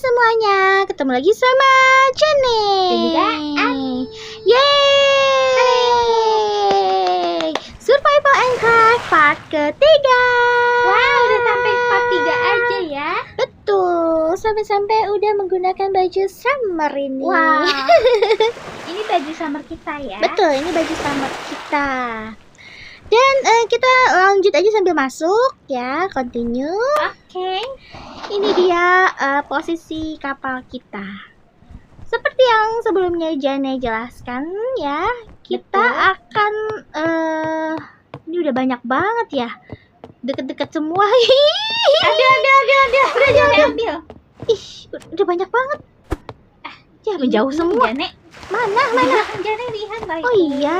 semuanya, ketemu lagi sama Jenny dan juga Ami. Yeay! Survival and Craft part ketiga. Wow, udah sampai part 3 aja ya. Betul, sampai-sampai udah menggunakan baju summer ini. Wow. Ini baju summer kita ya. Betul, ini baju summer kita. Dan kita lanjut aja sambil masuk ya, continue. Oke. Ini dia posisi kapal kita. Seperti yang sebelumnya Jane jelaskan ya, kita Betul. akan ini udah banyak banget ya, deket-deket semua. Ambil. Ih, udah banyak banget. Ya menjauh semua. Jane. Mana? Jane lihat baik. Oh iya.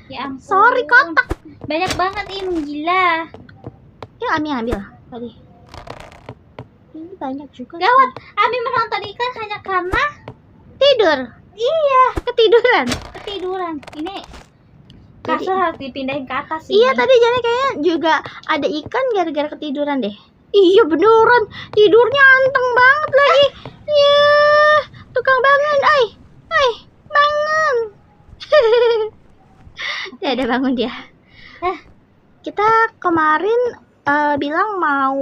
Ya ampun. Sorry kotak. Banyak banget ini menggila. Yang Ami ambil tadi. Ini banyak juga. Gawat, Ami menonton ikan hanya karena Tidur. Iya, ketiduran. ketiduran. Ini Jadi- kasur harus dipindahin ke atas sih. Iya, tadi Jane kayaknya juga ada ikan gara-gara ketiduran deh. Iya beneran, tidurnya anteng banget lagi. Ya, tukang bangun, ay, bangun. Ya udah bangun dia. Kita kemarin bilang mau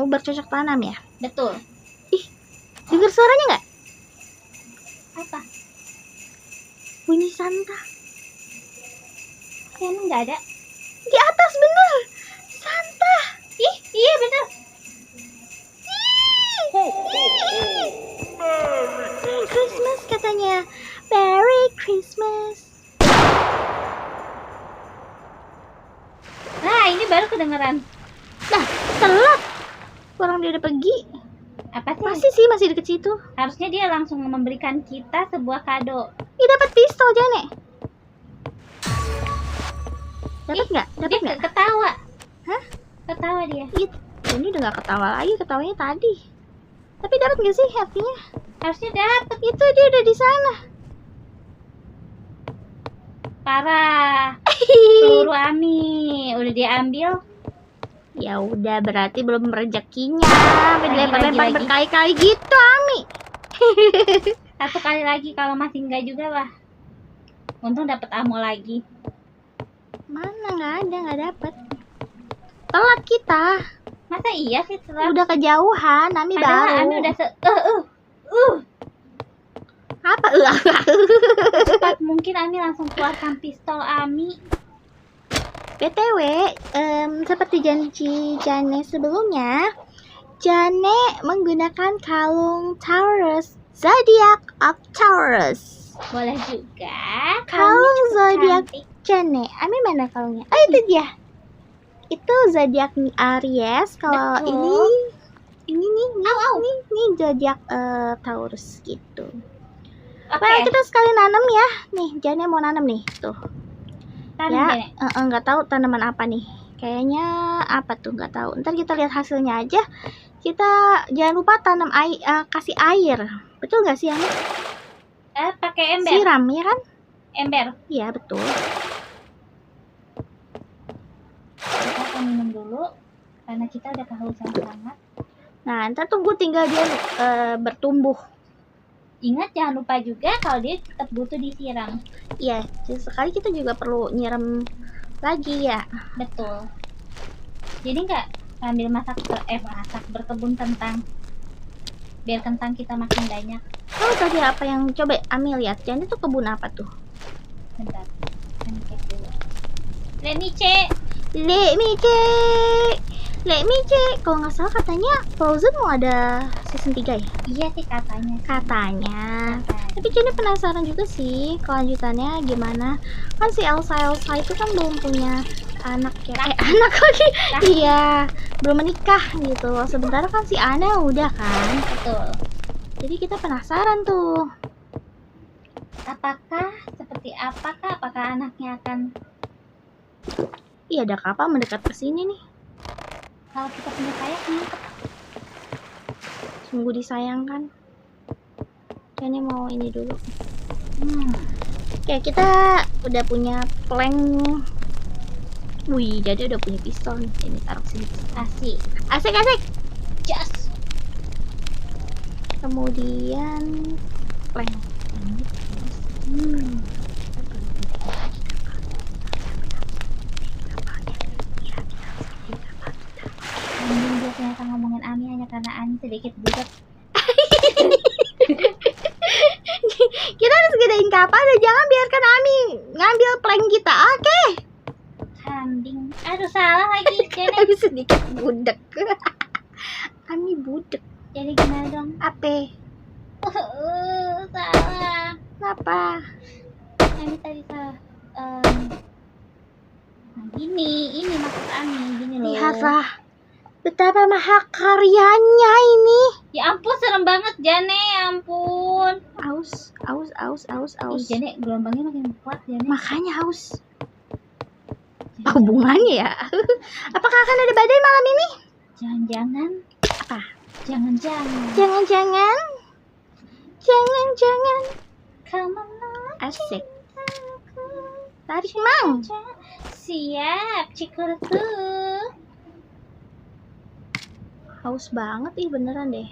bercocok tanam ya. Betul. Dengar suaranya nggak? Apa? Bunyi Santa Emang nggak ada? di atas, bener. Santa. Iya bener. Christmas katanya. Merry Christmas. Nah, ini baru kedengeran. Nah, telat. Orang dia udah pergi. Apa sih? Masih deket situ. Harusnya dia langsung memberikan kita sebuah kado. Ih, dapat pistol Jane. Dapat nggak? Dapat Dia nggak? ketawa. Hah? Ketawa dia. Ih, ini udah nggak ketawa lagi, ketawanya tadi. Tapi dapat nggak sih artinya? Harusnya dapet. Itu dia udah di sana. Parah. Peluru Ami udah diambil. Ya udah, berarti belum rezekinya. Dilempar-lempar lagi. berkali-kali gitu, Ami. Satu kali lagi, kalau masih enggak juga lah. Untung dapet ammo lagi. Mana nggak dapet. Telat kita. Masa iya sih telat? Udah kejauhan, Ami Padahal baru. Ami udah Apa? cepat mungkin Ami langsung keluarkan pistol Ami. BTW, seperti janji Jane sebelumnya, Jane menggunakan kalung Taurus, zodiak of Taurus. Boleh juga. Kalung cukup zodiak cantik. Jane, Ami mana kalungnya? Oh, itu dia. Itu zodiak Aries. Kalau Betul. ini nih zodiak Taurus gitu. Oke. Nah, kita sekali nanam ya. Nih, Jane mau nanam nih, tuh. Tanam Ya, Jane. nggak tahu tanaman apa nih. Kayaknya apa tuh, nggak tahu. Ntar kita lihat hasilnya aja. Kita jangan lupa tanam kasih air. Betul nggak sih, Ami? Pakai ember. Siram ya kan? Ember. Iya betul. Kita akan minum dulu karena kita udah kehausan sangat. Nah, ntar tunggu tinggal dia bertumbuh. Ingat jangan lupa juga kalau dia tetap butuh disiram. Iya, sekali kita juga perlu nyiram lagi ya. Betul. Jadi nggak sambil masak berkebun kentang. Biar kentang kita makin banyak. Tahu tadi apa yang coba Ami lihat? Jane itu kebun apa tuh? Bentar. Kami cek dulu. Let me check. Let me check. Kalau nggak salah katanya Frozen mau ada season 3 ya? Iya sih katanya. Katanya. Tapi Jane penasaran juga sih kelanjutannya gimana. Kan si Elsa itu kan belum punya anak ya. Anak lagi. Iya, belum menikah gitu. Sebentar kan si Anna udah kan. Betul. Jadi kita penasaran tuh. Apakah anaknya akan Iya, ada kapal mendekat ke sini nih. kalau kita punya sayap nih? Sungguh disayangkan. Jane mau ini dulu. Oke, kita udah punya plank. Wih, jadi udah punya pistol nih. Ini taruh sini. Asik. Asik. Just. Kemudian plank. Mending dia ternyata ngomongin Ami hanya karena Ami sedikit budak. Kita harus gedein kapal dan jangan biarkan Ami ngambil plank kita, oke? Kambing. Aduh salah lagi. Jadi Ami sedikit budak. Ami budak. jadi gimana dong? Apa? Salah. Kenapa? Ami tadi salah. Nah, ini maksud Ami gini loh. Lihatlah betapa mahakaryanya ini. Ya ampun serem banget Jane, ya ampun. Aus. Ih, Jane gelombangnya makin kuat Jane. Makanya haus. Apa hubungannya ya? Apakah akan ada badai malam ini? Jangan-jangan Apa? Jangan-jangan Jangan. kamu Asik. Tarik mang. siap cikurku. Haus banget beneran deh.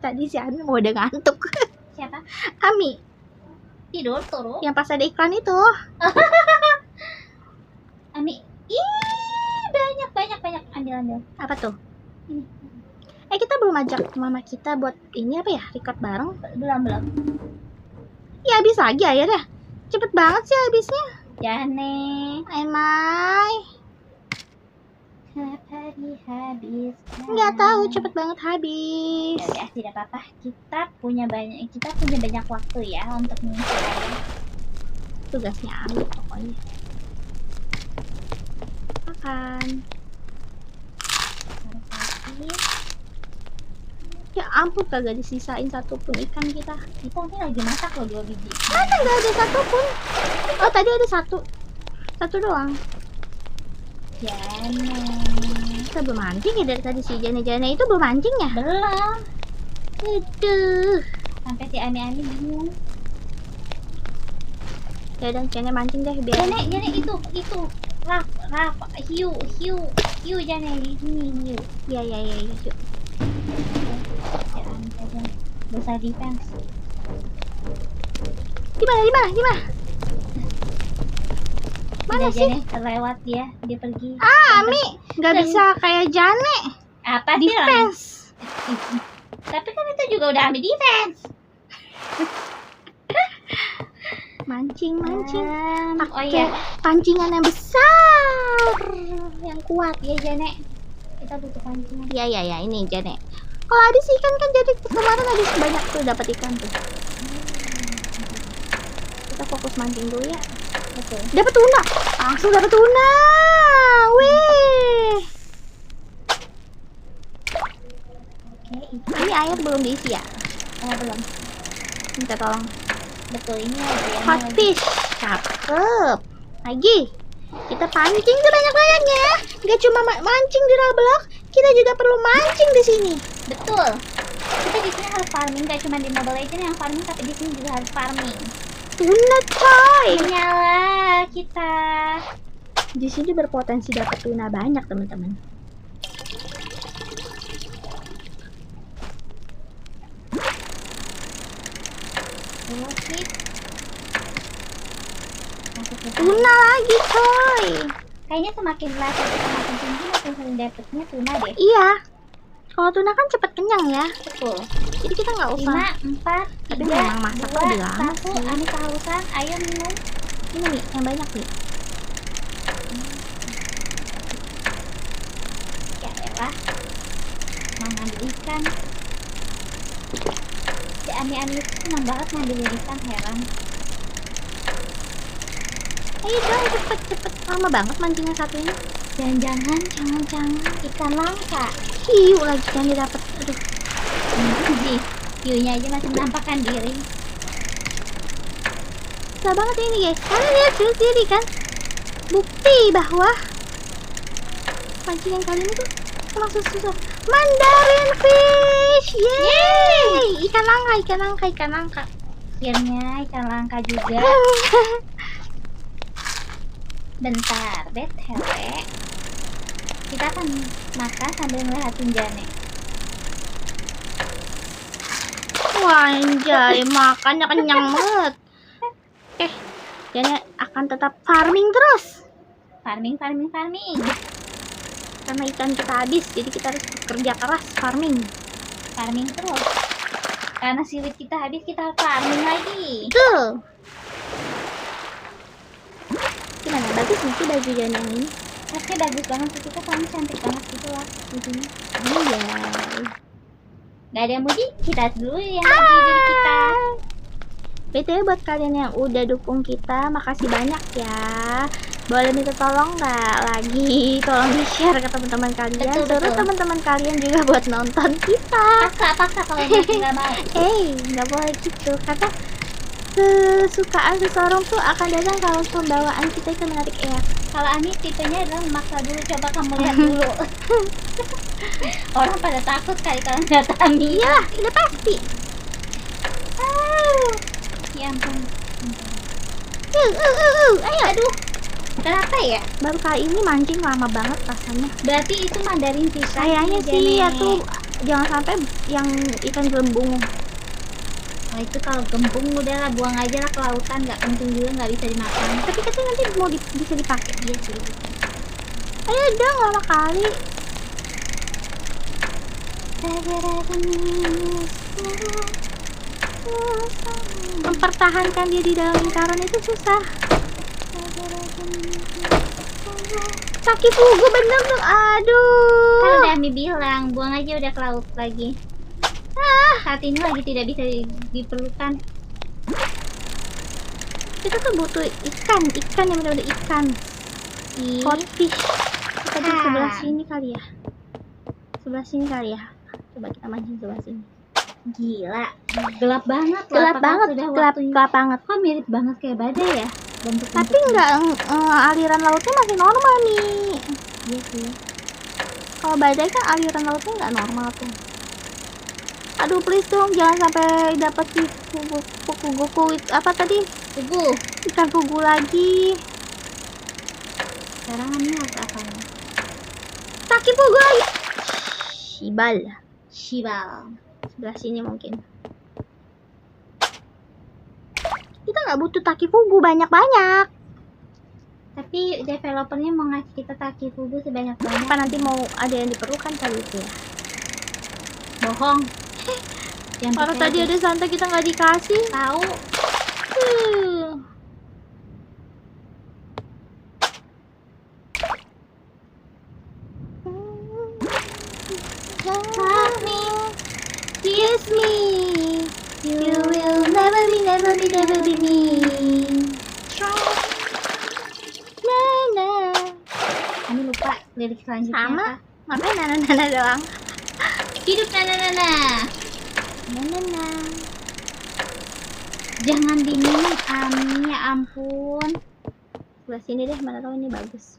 Tadi si Ami mau udah ngantuk. Siapa? Ami, Tidur turun. yang pas ada iklan itu. Ami. Ih, banyak. Ambil. Apa tuh? Ini. Kita belum ajak mama kita buat ini apa ya? Record bareng. Belum. Ya habis lagi akhirnya. Cepet banget sih habisnya. Jane. Emai. Kenapa dihabiskan? Nggak tahu, cepet banget habis. Ya udah, tidak apa-apa. Kita punya banyak waktu ya untuk menyelesaikan. Tugasnya Ami pokoknya. Makan. Ya ampun, kagak disisain satupun ikan kita. Kita ini lagi masak loh 2 biji. Mana nggak ada satupun? Oh tadi ada satu doang. Jane. Kita belum mancing ya dari tadi si Jane itu belum mancing ya? Belum. Aduh. Sampai si Ami bingung. Ya udah Jane mancing deh biar. Jane itu. Raf, hiu Jane ini hiu. Ya. Yuk. Ya aja. Dosa defense. Di mana? Mana Udah, sih? Jane terlewat dia pergi. Ami, nggak bisa kayak Jane. Apa sih orang? Defense. Tapi kan itu juga udah Ami defense. Mancing. Oh iya. Pancingan yang besar, yang kuat. Iya Jane. Kita butuh pancingan. Ya, ini Jane. Kalau habis ikan kan jadi kemarin habis banyak tuh dapat ikan tuh. Kita fokus mancing dulu ya. Betul. Dapat tuna. Langsung dapat tuna. Wih. Oke, itu Ini air belum diisi ya? belum. Minta tolong. Betul ini lagi ya. Hot fish. Cakep. Lagi. Kita pancing sebanyak-banyaknya ya. Gak cuma mancing di Roblox, kita juga perlu mancing di sini. Betul. Kita di sini harus farming, gak cuma di Mobile Legends yang farming, tapi di sini juga harus farming. Tuna coy. Menyala kita. Di sini berpotensi dapat tuna banyak teman-teman. Sip. Masuk ke Tuna lagi coy. Kayaknya semakin level kita makin tinggi makin sering dapetnya tuna deh. Iya. Kalau tuna kan cepet kenyang ya. Betul. Jadi kita nggak usah. 5, 4, Tapi 3, memang masak 2, lebih lama 1. sih. Ami kehausan. Ayo minum. Ini nih, yang banyak nih. Ya elah. Mau ngambil ikan. Si Ami itu senang banget ngambil ikan, heran. Ayo dong cepet. Lama banget mancingnya satu ini. Jangan ikan langka. Hiu lagi yang didapat. Aduh. Sih, hiunya aja masih menampakkan diri. Susah banget ini guys. Kalian lihat sendiri kan. Bukti bahwa pancingan kali ini tuh emang susah. Mandarin fish. Yeay. Ikan langka. Akhirnya ikan langka juga. Bentar, BTW. Kita akan makan sambil ngeliatin Jane. Wah, anjay, makannya kenyang banget. Jane akan tetap farming terus. Farming. Karena ikan kita habis, jadi kita harus bekerja keras farming. Farming terus. Karena siwit kita habis, kita farming lagi. Betul. Gimana? Bagus nih sih baju Jane yang ini. Tasnya bagus banget sih, kita soalnya cantik banget gitu lah bajunya. Iya. Gak ada yang muji, kita dulu yang muji diri kita. BTW buat kalian yang udah dukung kita, makasih banyak ya. Boleh minta tolong nggak lagi? Tolong di-share ke teman-teman kalian. Betul, Suruh betul. teman-teman kalian juga buat nonton kita. Paksa kalau masih nggak mau. Nggak boleh gitu. Karena kesukaan seseorang tuh akan datang kalau pembawaan kita itu menarik ya. Kalau Ami tipenya adalah memaksa dulu, coba kamu lihat dulu. Orang pada takut kali kalau lihat Ami. Iya, udah pasti. Ya ampun. Ayo, aduh. Kenapa ya? Baru kali ini mancing lama banget rasanya. Berarti itu Mandarin pisang. Kayaknya sih ya tuh jangan sampai yang ikan gelembung. Oh, itu kalau gembung udahlah buang aja lah ke lautan, nggak penting juga, nggak bisa dimakan. Tapi katanya nanti mau bisa dipakai. Iya sih. Ayo dong, lama kali. Mempertahankan dia di dalam lingkaran itu susah. Kaki fugu bener tuh, aduh. Kan udah Ami bilang, buang aja udah ke laut lagi. Saat ini lagi tidak bisa diperlukan. Kita tuh butuh ikan yang bener-bener ikan. Codfish. Kita di sebelah sini kali ya. Coba kita mancing sebelah sini. Gila, gelap banget. Gelap banget, gelap banget. Kok mirip banget kayak badai ya? Tapi enggak, aliran lautnya masih normal nih. Iya sih. Kalau badai kan aliran lautnya nggak normal tuh. Aduh, please dong, jangan sampai dapat si fugu apa tadi? Fugu. Ikan fugu lagi. Sekarang Ami harus apa ya? Taki fugu lagi. Shibal. Sebelah sini mungkin. Kita nggak butuh taki fugu banyak-banyak. Tapi developernya mau ngasih kita taki fugu sebanyak-banyak. Apa nanti mau ada yang diperlukan kali itu ya? Bohong. Kalau tadi ada santai kita nggak dikasih. Tahu. Love me, kiss me, you will never be me. Nana. Ami lupa lirik selanjutnya Sama. apa. Makanya nana doang. Hidup Nana. Nana. Jangan diminum Ami, ya ampun. Sebelah sini deh, mana tahu ini bagus.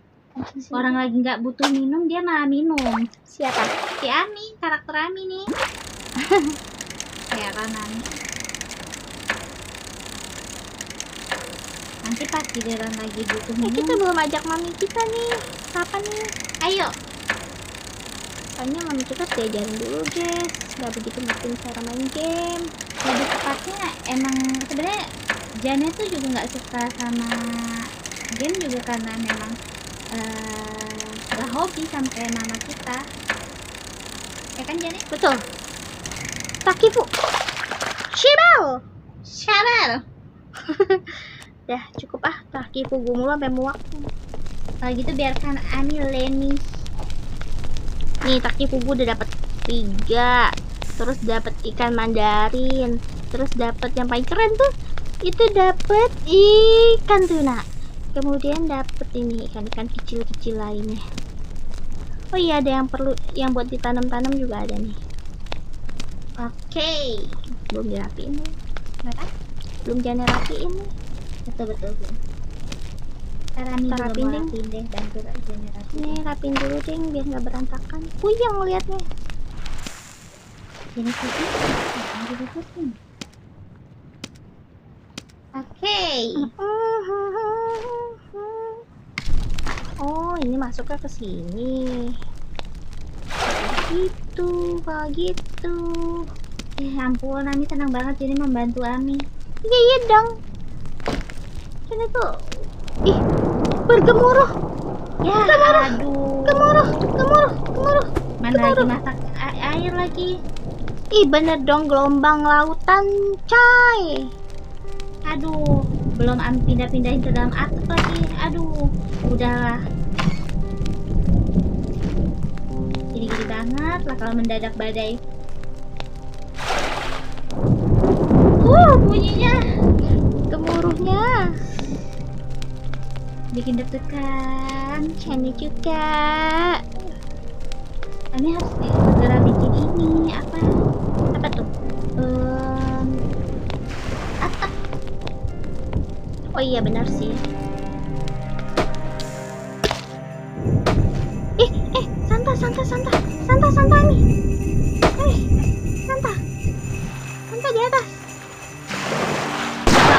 Orang lagi nggak butuh minum, dia malah minum. Siapa? Si Ami, karakter Ami nih. Heran Ami. Nanti pas giliran lagi butuh minum. Kita belum ajak mami kita nih. Kapan nih? Ayo. Soalnya mami kita diajarin dulu guys. Gak begitu ngerti cara main game. Lebih tepatnya emang sebenarnya Jane tuh juga nggak suka sama game juga karena memang gak hobi sama kayak mama kita. Ya kan Jane? Betul. Takifu. Shibal. Ya cukup ah. Takifu gue mulu sampai muak. Kalau gitu biarkan Ami Leni. Nih Takifu gue udah dapet 3. Terus dapet ikan mandarin. Terus dapet yang paling keren tuh. Itu dapet ikan tuna. Kemudian dapet ini ikan-ikan kecil-kecil lainnya. Oh iya, ada yang perlu yang buat ditanam-tanam juga ada nih. Oke. Belum dirapiin nih. Kenapa? Belum Jane rapiin nih. Betul. Karena Ami Kita belum rapiin, mau Ding. rapiin deh, bantu Jane rapiin. Nih rapiin dulu deh biar nggak berantakan. Puyeng ngeliatnya. Jane pusing. Oke. Oh, ini masuknya ke sini. Gitu, kalau gitu. Ampun, Ami senang banget jadi membantu Ami. Iya iya dong. Ini tuh, ih, bergemuruh. Ya, Gemuruh. aduh. Gemuruh, gemuruh, gemuruh. Mana lagi masak air lagi. Ih bener dong, gelombang lautan coy. Aduh, belum Ami pindah-pindahin ke dalam atap lagi. Aduh, udahlah. Gini-gini banget lah kalau mendadak badai. Bunyinya, Gemuruhnya bikin deg-degan. ini juga. Ami harus segera bikin ini apa Tuh? atap. Oh iya benar sih. Santa nih. Santa di atas.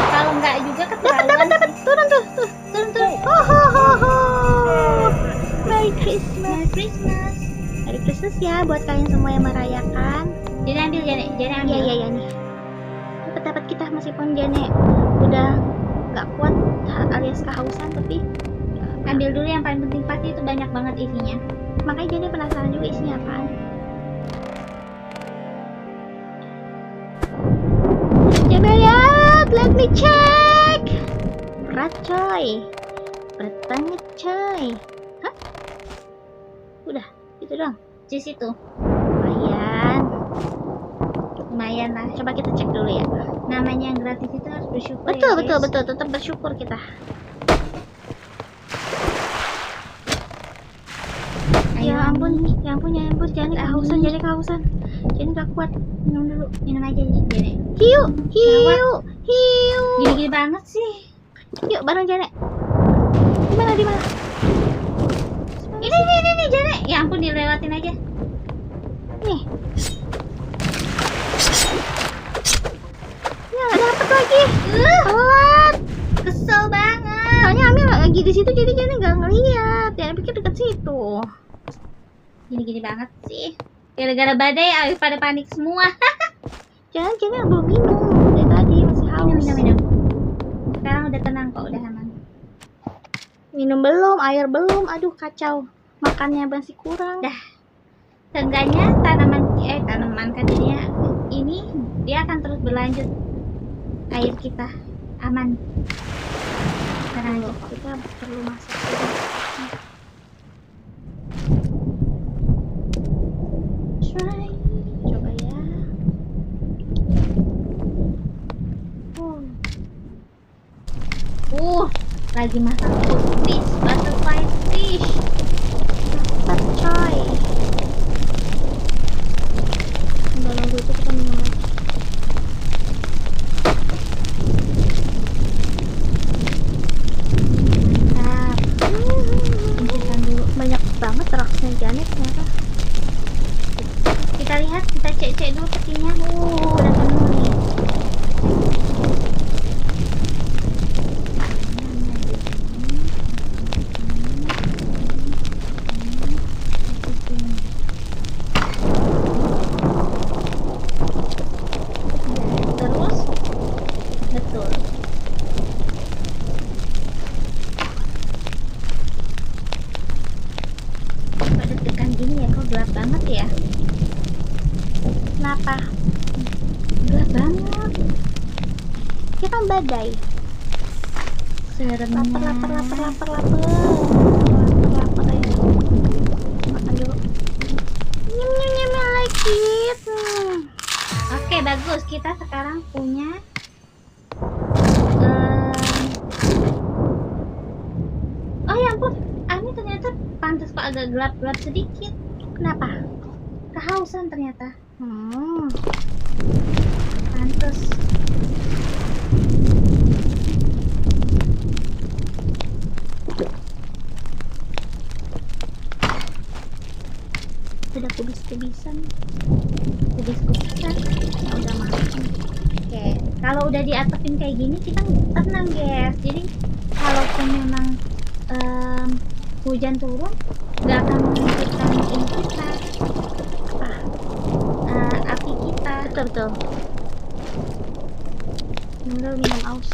Kalau nggak juga keterlaluan. Dapat. Turun tuh. Oh, ho, ho, ho. Merry Christmas. Merry Christmas. Merry Christmas ya buat kalian semua yang merayakan. Jadi ambil jadi ambil. Iya nih. Dapat kita meskipun Jane udah nggak kuat alias kehausan, tapi Ambil dulu yang paling penting, pasti itu banyak banget isinya. makanya Jane penasaran juga isinya apaan. Coba lihat, let me check. Berat coy, berat banget coy. Hah? Udah, gitu dong. Di situ Lumayan lah. Coba kita cek dulu ya. namanya yang gratis itu harus bersyukur. Betul, ya, guys. tetap bersyukur kita. Ayo, Ya ampun, jangan kehausan, Ami. jadi kehausan. Jadi gak kuat. Minum dulu. Minum aja Jane. Hiu. Gini-gini banget sih. Yuk bareng Jane. Di mana? Ini Jane. Ya ampun, dilewatin aja. Nih. Ya nggak dapet lagi. Telat. Kesel banget. Soalnya Ami lagi di situ jadi Jane nggak ngeliat. Jane pikir deket situ. Gini-gini banget sih. Gara-gara badai ayo pada panik semua. Jane belum minum. Dari tadi masih haus. Minum. Sekarang udah tenang kok, udah aman. Minum belum, air belum. Aduh kacau. Makannya masih kurang. Dah. Seenggaknya tanaman kan jadinya ini dia akan terus berlanjut. Air kita aman. Sekarang aja. Kita perlu masak dulu. Try. Coba ya. Lagi masak fish, butterfly fish. Dapat coy. Udah nunggu itu kita minum lagi. Mantap. Singkirkan dulu. Banyak banget raksnya Janet ternyata. Kita lihat, kita cek dulu petinya. Udah penuh nih. Terus, betul. Kok deg-degan gini ya, kok gelap banget ya? Kenapa? Gelap banget. Kita kan badai. Seremnya. Lapar ya. Makan dulu. Nyem lagi. Oke, bagus. Kita sekarang punya oh ya ampun, Ami ternyata pantas kok agak gelap-gelap sedikit. Kenapa? Kehausan ternyata. Pantas. Udah kubis-kubisan. Kubis-kubisan. Udah makan. Oke, kalau udah diatapin kayak gini kita tenang guys. Jadi kalaupun memang hujan turun, nggak akan menghancurkan ini kita, api kita. betul. Tinggal minum aus.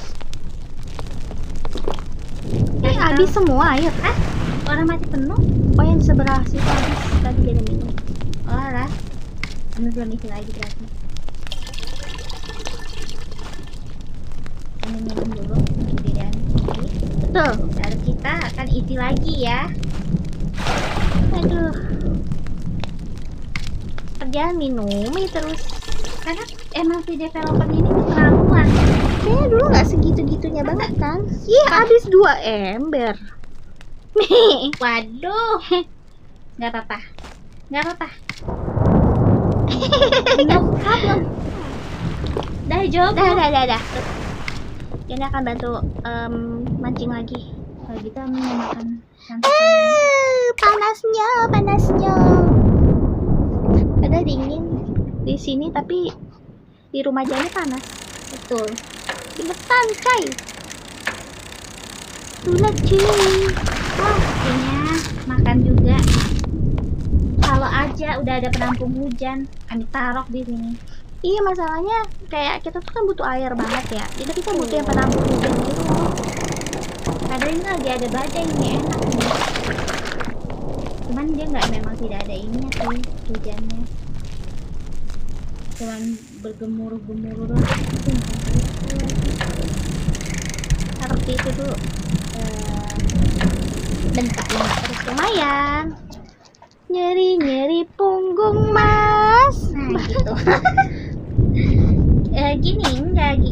Habis semua air. Orang mati penuh. Oh, yang di sebelah situ habis tadi jadi minum. Oh lah. Ini belum isi lagi berarti. Ini minum dulu kemudian Betul. baru kita akan isi lagi ya. Aduh. Kerjaan minum terus. Karena emang si developer ini keterlaluan. Kayaknya dulu nggak segitu-gitunya banget kan? Iya, habis 2 ember. Nih. Waduh. Nggak apa-apa. Nggak apa-apa. No problem. Dah jawab. Dah. Ini akan bantu mancing lagi. Kalau gitu Ami mau makan santapan. Panasnya. Ada dingin di sini tapi di rumah Jani panas. Betul. Keringetan, coy. Tulat cuy. Kayaknya makan juga. Kalau aja udah ada penampung hujan, kami taruh di sini. Iya, masalahnya kayak kita tuh kan butuh air banget ya. Jadi kita butuh yang penampung hujan gitu. Padahal ini lagi ada badai, ini enak nih. Cuman dia nggak, memang tidak ada ininya sih hujannya. Cuman bergemuruh-gemuruh doang. Taruh di itu dulu. Bentar terus lumayan. Nyeri punggung mas. Nah gitu. Gini,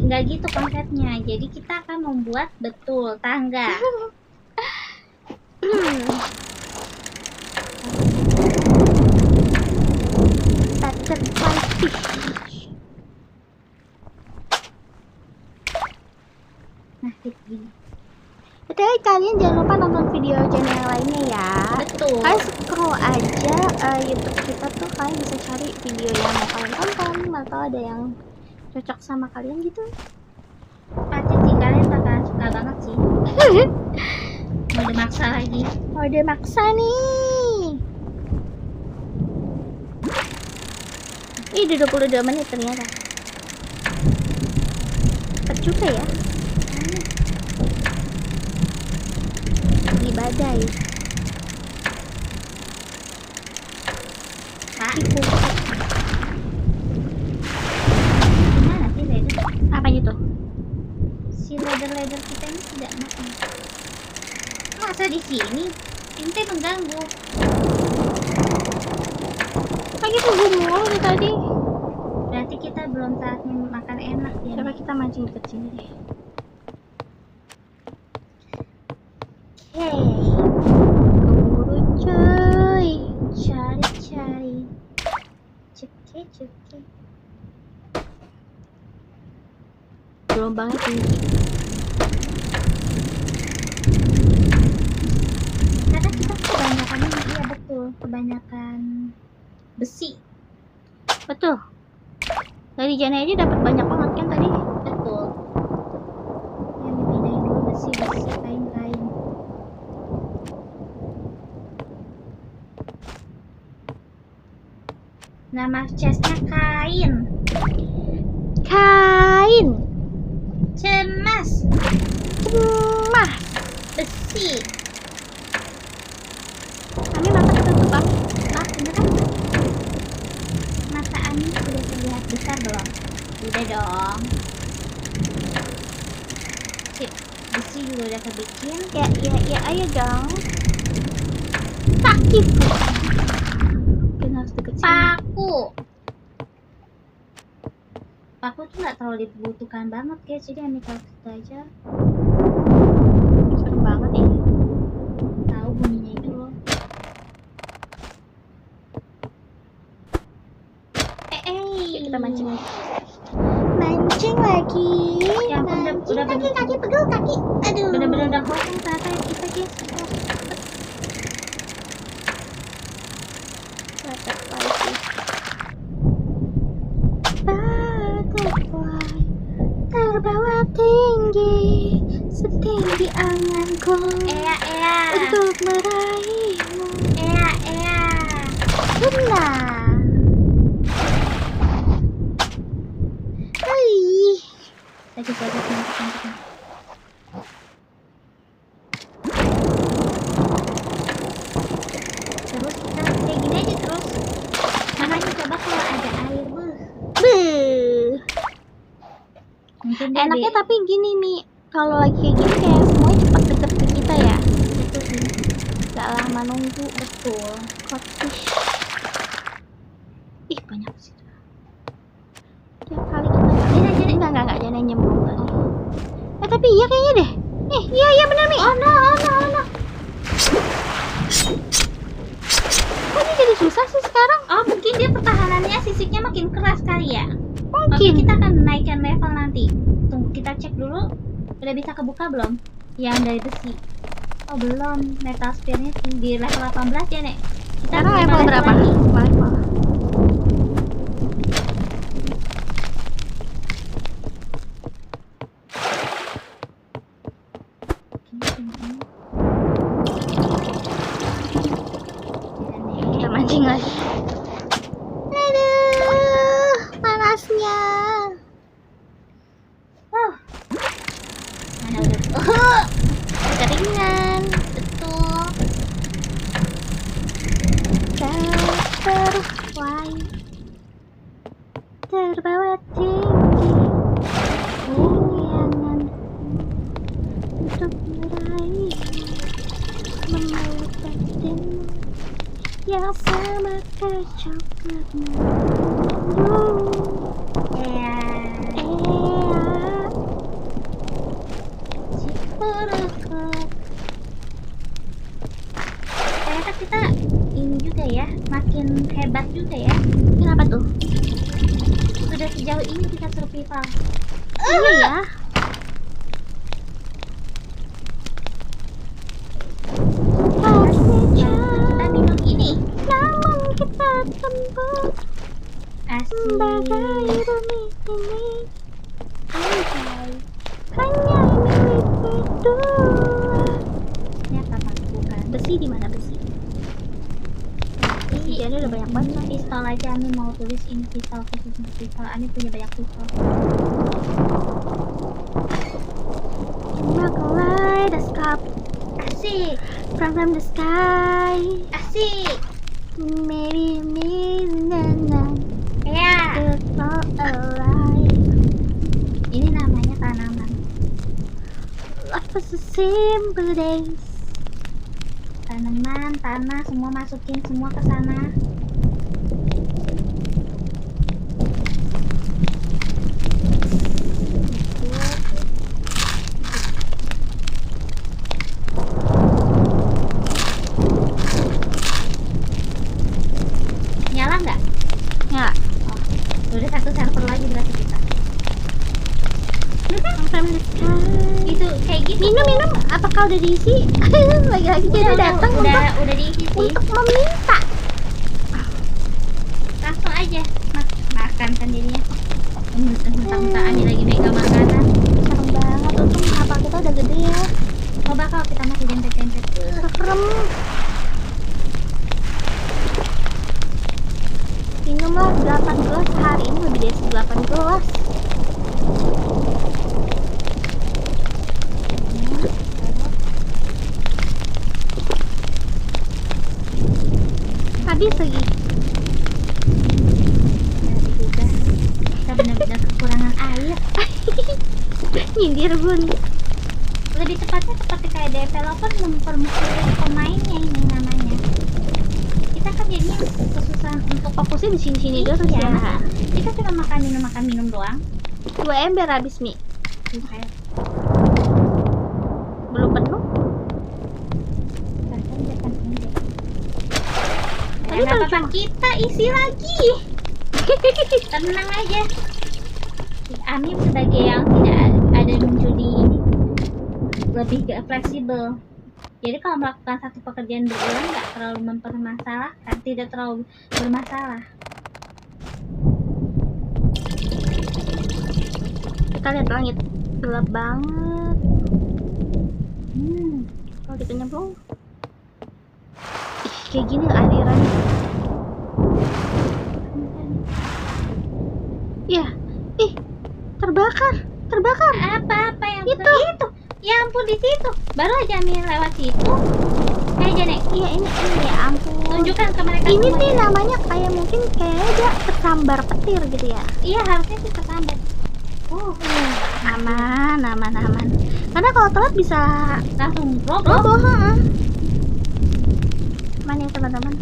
nggak gitu konsepnya. Jadi kita akan membuat betul tangga. Butterfly fish. Nah gitu. Betul, kalian jangan lupa nonton video channel yang lainnya ya. Betul. Kalian scroll aja YouTube kita tuh, kalian bisa cari video yang mau kalian tonton atau ada yang cocok sama kalian gitu. Pasti sih kalian bakalan suka banget sih. Mode maksa lagi. Mode maksa nih. Ih, udah 22 menit ternyata. Cepet juga ya. Di badai. Pak. Gimana sih leader? Apa gitu? Si leader kita ini tidak makan. Masa di sini? Ente mengganggu. Lagi tunggu mulu dari tadi. Berarti kita belum saatnya makan enak ya. Coba kita mancing deket sini deh. Hey, Keburu cuy. cari. Cuki. Gelombangnya tinggi. Karena kita kebanyakan ini, iya betul, kebanyakan besi. Betul. Dari Jana aja dapat banyak banget kan tadi. Betul. Yang dipindahin dulu besi, kain. Nama chestnya kain. Kain. Cemas. Cemah. Besi. Kami mata ketutup bang. Ah, beneran? Mata Ani sudah terlihat besar belum? Udah dong. Sip. Besi juga udah kebikin. Ya, ayo dong. Sakit. Mungkin harus deket sini. Paku tuh nggak terlalu dibutuhkan banget guys, jadi ambil kalau gitu aja. Serem banget nih. Tahu bunyinya itu loh. Yuk, kita mancing lagi. Mancing lagi. Ya ampun, udah Kaki pegel kaki. Aduh. bener-bener udah kosong ternyata kita guys. Butterfly fish. Butterfly terbawa tinggi setinggi anganku untuk meraihmu. Ea. Benar. Lagi proses mantap. Terus kita kayak gini aja terus. Makanya coba kalau ada air, Beuh. mungkin dia Enaknya tapi gini nih, kalau lagi kayak gini kayak semuanya cepat deket ke kita ya. itu sih Gak lama nunggu. betul. Codfish. Ih banyak sih. Tiap kali kita enggak jangan nyemplung tadi. Tapi iya kayaknya deh. Iya bener nih. Oh no. Kok ini jadi susah sih sekarang? Oh mungkin dia pertahanannya sisiknya makin keras kali ya. Oke, Mungkin. kita akan naikkan level nanti. Tunggu kita cek dulu. Udah bisa kebuka belum? Yang dari besi. Oh belum. Metal spear-nya di level 18 ya, Nek. Kita Sekarang lima level berapa? lagi. Level. Kita mancing lagi. Aduh, panasnya. Mana udah? Keringan. Betul. Kau terfly, terbawa tinggi keinginan untuk meraih memeluk batinmu yang sama kecoklat merindu. Ya. Cipuruku. Ternyata kita ini juga ya, makin hebat juga ya. Kenapa tuh? Sudah sejauh ini kita survival. Iya ya. Kita minum ini. Namun kita tempuh Asik. bagai bumi ini. Anjay, hanya milik berdua. Ini apa bukan? Besi di mana besi? Besi jadi udah banyak banget. Pistol aja Ami mau tulis ini pistol khusus untuk pistol. Ami punya banyak pistol. Makalai the sky Asik. from the sky. Asik. Maybe me na Ya. to fall alive. Ini namanya tanaman. Life was a simple days. Tanaman, tanah, semua masukin semua ke sana. Nyala nggak? Ya, Udah satu server lagi berarti kita. from the sky. Itu kayak gitu. Minum. Apakah udah diisi? Lagi-lagi dia datang udah diisi sih. untuk meminta. Langsung aja makan kan jadinya. Mentang-mentang Ani lagi megang makanan. Serem banget. Untung apa kita udah gede ya. Coba kalau kita masih dempet-dempet. Serem. Minumlah 8 gelas sehari ini, lebih dari 8 gelas. Habis lagi. Dari juga kita benar-benar kekurangan air. Nyindir bun. Lebih tepatnya seperti kayak developer mempermudah pemainnya ini namanya. Kita kan jadinya kesusahan untuk Fokusnya di sini-sini Iya, terus ya. kita cuma makan minum doang. 2 ember habis Mi. Buset. Belum penuh. Tadi Nggak kalau apa-apa, kita isi lagi. Tenang aja. Ami sebagai yang tidak ada muncul di ini lebih fleksibel. Jadi kalau melakukan satu pekerjaan berulang nggak terlalu mempermasalahkan, tidak terlalu bermasalah. Kita lihat langit gelap banget. Hmm. Kalau kita nyemplung, ih, kayak gini aliran. Ya, ih, terbakar. terbakar. Apa yang Itu. Ya ampun, di situ. Baru aja nih lewat situ. Jane, Iya ini ya ampun. tunjukkan ke mereka Ini semua. nih namanya kayak mungkin kayak dia tersambar petir gitu ya. Iya, harusnya sih tersambar. Aman. Karena kalau telat bisa Langsung roboh. roboh. Heeh. Aman ya teman-teman.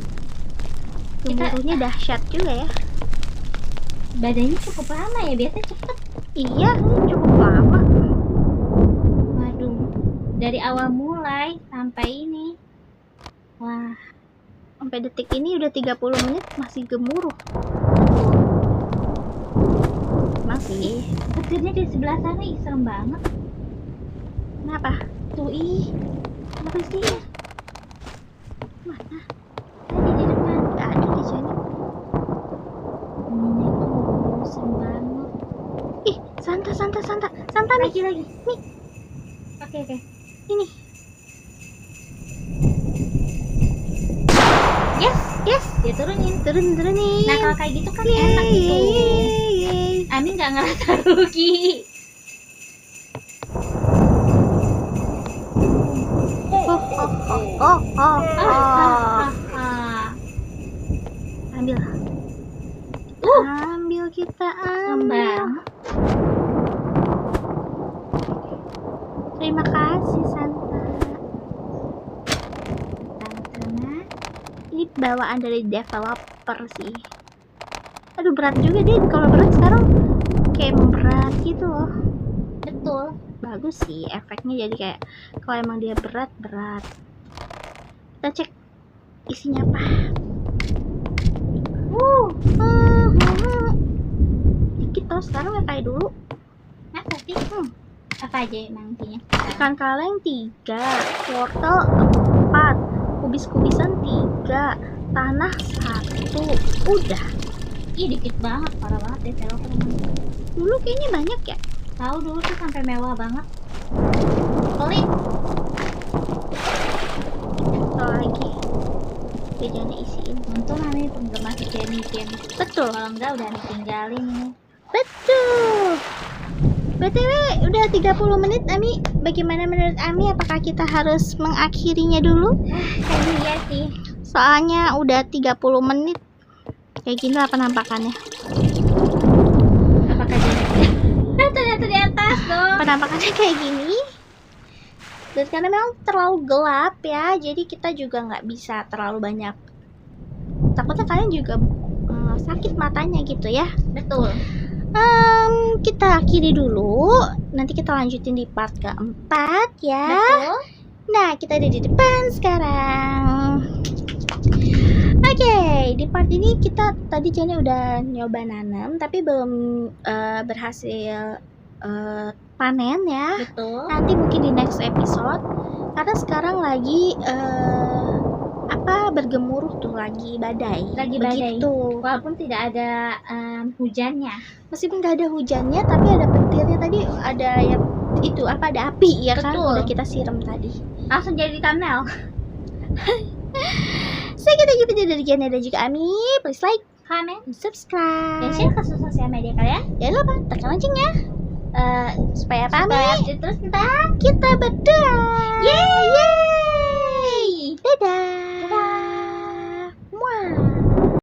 Kita- Gemuruhnya dahsyat juga ya. Badannya cukup lama ya, biasanya cepet. Iya, ini cukup lama. Waduh, dari awal mulai sampai ini. Wah, Sampai detik ini udah 30 menit masih gemuruh. Masih. petirnya di sebelah sana, ih, serem banget. Kenapa? Tuh, ih, apa sih? Mana? Tadi di depan. Gak ada di sini. Ini tuh serem banget. Ih, Santa nih. Lagi. Nih. Oke. Ini. Yes, dia turunin. Turunin. Nah, kalau kayak gitu kan enak gitu. Yeay. Ami nggak ngerasa rugi. Oh. Ah. Ambil. Ambil kita Serem ambil. banget. Terima kasih Santa. Sama. Ini bawaan dari developer sih. Aduh berat juga deh. Kalau berat sekarang kayak berat gitu loh. Betul. Bagus sih efeknya, jadi kayak kalau emang dia berat. Kita cek isinya apa. Dikit tau sekarang nggak kayak dulu. Masa sih? Apa aja emang intinya? Ikan kaleng 3, wortel 4, kubis-kubisan 3, tanah 1. Udah. Ih, dikit banget, parah banget ya developer emang. Dulu kayaknya banyak ya. Tahu dulu tuh sampai mewah banget. Pelit. Satu lagi. Jangan isiin. Untung Ami penggemar game. Betul. Kalau enggak udah Ami tinggalin ini. Betul. BTW udah 30 menit Ami. Bagaimana menurut Ami? Apakah kita harus mengakhirinya dulu? Kayaknya iya sih. Soalnya udah 30 menit. Kayak gini lah penampakannya. Apakah jadi? Ternyata di atas dong. Penampakannya kayak gini. Dan karena memang terlalu gelap ya, jadi kita juga nggak bisa terlalu banyak. Takutnya kalian juga sakit matanya gitu ya. Betul. Kita akhiri dulu. Nanti kita lanjutin di part keempat ya. Betul. Nah, kita ada di depan sekarang. Oke, di part ini kita tadi Jane udah nyoba nanam, tapi belum berhasil panen ya. Betul. Nanti mungkin di next episode. Karena sekarang lagi bergemuruh tuh, lagi badai. Begitu. Walaupun tidak ada hujannya. Meskipun nggak ada hujannya, tapi ada petirnya tadi, ada yang itu ada api ya kan? Betul. Udah kita siram tadi. Langsung jadi thumbnail. Segitu gitu dari Jana dan juga Ami. Please like, Comment subscribe, dan share ke sosial media kalian. jangan lupa tekan loncengnya supaya apa Ami? Supaya update terus kita. Kita berdua. Yeay. Dadah.